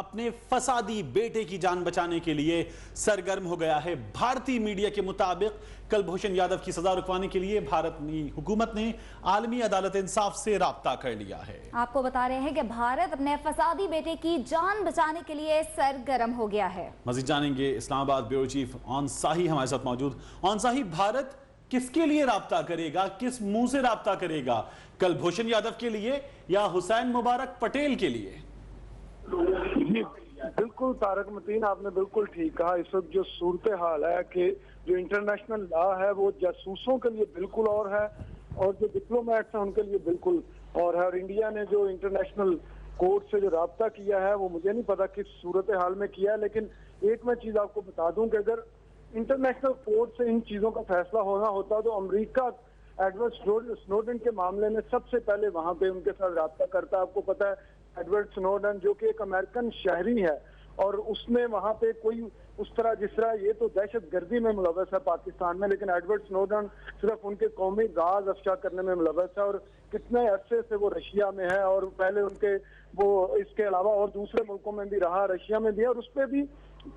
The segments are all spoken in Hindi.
अपने फसादी बेटे की जान बचाने के लिए सरगर्म हो गया है। भारतीय मीडिया के मुताबिक कुलभूषण यादव की सजा रुकवाने के लिए भारतीय हुकूमत ने आलमी अदालत इंसाफ से राब्ता कर लिया है। आपको बता रहे हैं कि भारत अपने फसादी बेटे की जान बचाने के लिए सरगर्म हो गया है। मजीद जानेंगे, इस्लामाबाद ब्यूरो चीफ ऑन साही हमारे साथ मौजूद। ऑन साही, भारत किसके लिए राब्ता करेगा, किस मुंह से राब्ता करेगा? कुलभूषण यादव के लिए या हुसैन मुबारक पटेल के लिए? जी बिल्कुल तारक मतीन, आपने बिल्कुल ठीक कहा। इस वक्त जो सूरत हाल है कि जो इंटरनेशनल लॉ है वो जासूसों के लिए बिल्कुल और है और जो डिप्लोमेट्स हैं उनके लिए बिल्कुल और है। और इंडिया ने जो इंटरनेशनल कोर्ट से जो राब्ता किया है वो मुझे नहीं पता किस सूरत हाल में किया है, लेकिन एक मैं चीज आपको बता दूं कि अगर इंटरनेशनल कोर्ट से इन चीजों का फैसला होना होता तो अमेरिका एडवर्ड स्नोडन के मामले में सबसे पहले वहां पे उनके साथ राब्ता करता। आपको पता है एडवर्ड स्नोडन जो कि एक अमेरिकन शहरी है और उसने वहां पे कोई उस तरह जिस तरह ये तो दहशत गर्दी में मुलव्वस है पाकिस्तान में, लेकिन एडवर्ड स्नोडन सिर्फ उनके कौमी राज अफशा करने में मुलव्वस है और कितने अरसे से वो रशिया में है और पहले उनके वो इसके अलावा और दूसरे मुल्कों में भी रहा, रशिया में भी है और उस पर भी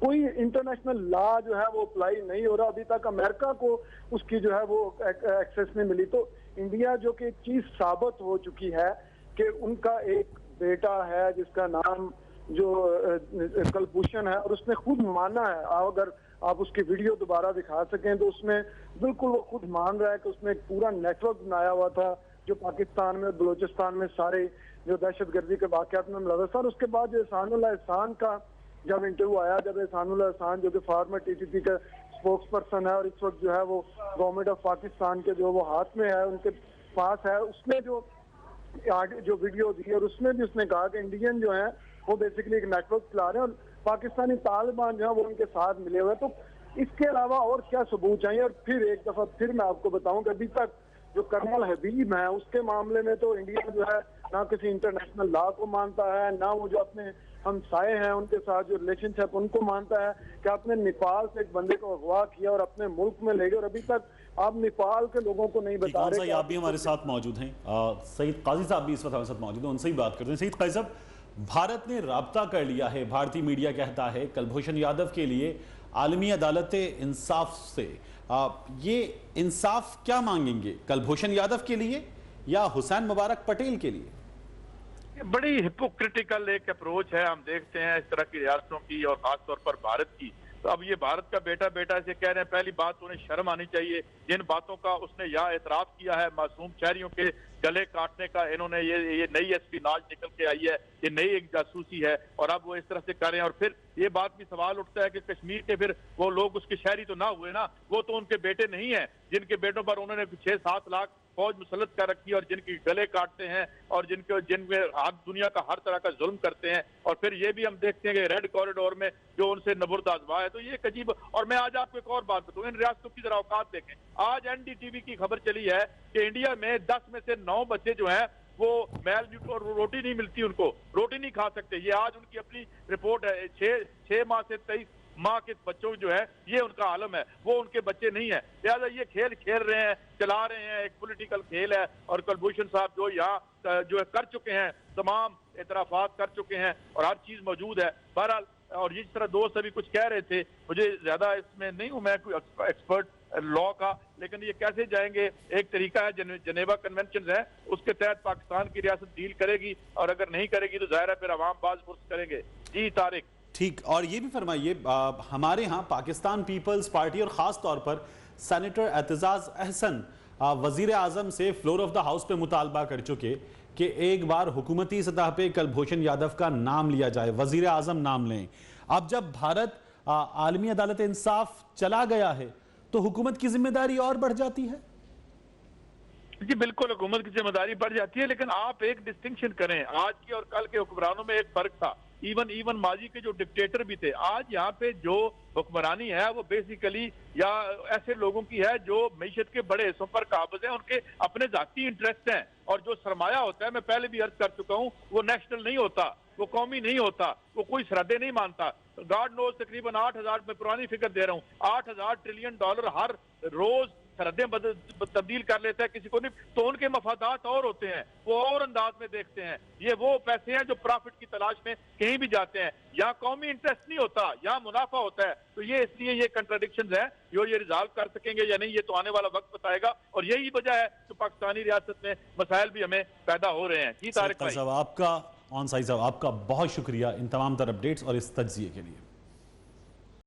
कोई इंटरनेशनल लॉ जो है वो अप्लाई नहीं हो रहा अभी तक। अमेरिका को उसकी जो है वो एक्सेस नहीं मिली। तो इंडिया जो कि एक चीज साबित हो चुकी है कि उनका एक बेटा है जिसका नाम जो कुलभूषण है और उसने खुद माना है, अगर आप उसकी वीडियो दोबारा दिखा सकें तो उसमें बिल्कुल वो खुद मान रहा है कि उसने एक पूरा नेटवर्क बनाया हुआ था जो पाकिस्तान में बलूचिस्तान में सारे जो दहशतगर्दी के वाकयात में मुलव्वस था। और उसके बाद जो एहसानुल्लाह एहसान का जब इंटरव्यू आया, जब एहसानुल्लाह एहसान जो कि फॉर्मर टीटीपी का स्पोक्स पर्सन है और इस वक्त जो है वो गवर्नमेंट ऑफ पाकिस्तान के जो वो हाथ में है उनके पास है, उसने जो वीडियो दी और उसमें भी उसने कहा कि इंडियन जो है वो बेसिकली एक नेटवर्क चला रहे हैं और पाकिस्तानी तालिबान जो है वो उनके साथ मिले हुए। तो इसके अलावा और क्या सबूत चाहिए? और फिर एक दफा फिर मैं आपको बताऊं कि अभी तक जो कर्नल हबीब है उसके मामले में तो इंडिया जो है ना किसी इंटरनेशनल लॉ को मानता है, ना वो जो अपने हमसाए हैं उनके साथ जो रिलेशनशिप उनको मानता है कि आपने नेपाल से एक बंदे को अगवा किया और अपने मुल्क में ले गए और अभी तक आप नेपाल के लोगों को नहीं बता रहे। आप भी हमारे साथ मौजूद हैं, सईद काजी साहब भी इस वक्त हमारे साथ मौजूद हैं, उनसे ही बात करते हैं। सईद काजी साहब, भारत ने राब्ता कर लिया है, भारतीय मीडिया कहता है कुलभूषण यादव के लिए आलमी अदालत इंसाफ से। ये इंसाफ क्या मांगेंगे, कुलभूषण यादव के लिए या हुसैन मुबारक पटेल के लिए? बड़ी हिपोक्रिटिकल एक अप्रोच है हम देखते हैं इस तरह की रियासतों की और खासतौर पर भारत की। तो अब ये भारत का बेटा बेटा से कह रहे हैं, पहली बात उन्हें शर्म आनी चाहिए। जिन बातों का उसने यहाँ एतराफ किया है, मासूम शहरियों के गले काटने का, इन्होंने ये नई एस्पिनाज निकल के आई है, ये नई एक जासूसी है और अब वो इस तरह से कर रहे हैं। और फिर ये बात भी सवाल उठता है कि कश्मीर के फिर वो लोग उसके शहरी तो ना हुए ना, वो तो उनके बेटे नहीं है जिनके बेटों पर उन्होंने 6-7 लाख फौज मुसल्लत कर रखी है और जिनके गले काटते हैं और जिनमें दुनिया का हर तरह का जुल्म करते हैं। और फिर ये भी हम देखते हैं कि रेड कॉरिडोर में जो उनसे नबुर्द आजमा है। तो ये एक अजीब। और मैं आज आपको एक और बात बताऊं, इन रियासतों की जरा औकात देखें। आज एनडीटीवी की खबर चली है कि इंडिया में 10 में से 9 बच्चे जो हैं वो मैल न्यूट्रल, रोटी नहीं मिलती, उनको रोटी नहीं खा सकते। ये आज उनकी अपनी रिपोर्ट है। 6 माह से 23 माँ के बच्चों जो है ये उनका आलम है, वो उनके बच्चे नहीं है। लिहाजा ये खेल खेल रहे हैं, चला रहे हैं, एक पॉलिटिकल खेल है। और कुलभूषण साहब जो यहाँ जो है कर चुके हैं, तमाम एतराफात कर चुके हैं और हर चीज मौजूद है। बहरहाल, और जिस तरह दोस्त अभी कुछ कह रहे थे, मुझे ज्यादा इसमें नहीं हूं मैं कोई एक्सपर्ट लॉ का, लेकिन ये कैसे जाएंगे, एक तरीका है जनेवा कन्वेंशन है, उसके तहत पाकिस्तान की रियासत डील करेगी और अगर नहीं करेगी तो जाहिर है फिर अवाम बाज पुरस करेंगे। जी तारिक। ठीक, और ये भी फरमाइए, हमारे यहाँ पाकिस्तान पीपल्स पार्टी और ख़ास तौर पर सेनेटर एतजाज अहसन वजीर आज़म से फ्लोर ऑफ द हाउस पे मुतालबा कर चुके कि एक बार हुकूमती सतह पे कुलभूषण यादव का नाम लिया जाए, वजीर आज़म नाम लें। अब जब भारत आलमी अदालत इंसाफ चला गया है तो हुकूमत की जिम्मेदारी और बढ़ जाती है। जी बिल्कुल, हुकूमत की जिम्मेदारी बढ़ जाती है, लेकिन आप एक डिस्टिंक्शन करें, आज की और कल के हुक्मरानों में एक फर्क था। इवन माजी के जो डिक्टेटर भी थे, आज यहाँ पे जो हुक्मरानी है वो बेसिकली या ऐसे लोगों की है जो मईशत के बड़े हिस्सों पर काबिज हैं, उनके अपने जाती इंटरेस्ट हैं। और जो सरमाया होता है, मैं पहले भी अर्ज कर चुका हूँ, वो नेशनल नहीं होता, वो कौमी नहीं होता, वो कोई सरहदें नहीं मानता। गॉड नोज तकरीबन 8,000, मैं पुरानी फिगर दे रहा हूँ, $8,000 ट्रिलियन हर रोज सरहदें तब्दील कर लेता है, किसी को नहीं, तो उनके मफादात और होते हैं, वो और अंदाज में देखते हैं। ये वो पैसे हैं जो प्रॉफिट की तलाश में कहीं भी जाते हैं। यहाँ कौमी इंटरेस्ट नहीं होता, यहाँ मुनाफा होता है। तो ये इसलिए ये कंट्राडिक्शंस है, जो ये रिजॉल्व कर सकेंगे या नहीं, ये तो आने वाला वक्त बताएगा। और यही वजह है जो पाकिस्तानी रियासत में मसाइल भी हमें पैदा हो रहे हैं। जी तारिक भाई साहब, आपका ऑन साइड साहब, आपका बहुत शुक्रिया इन तमाम तर अपडेट्स और इस तज्जिए के लिए।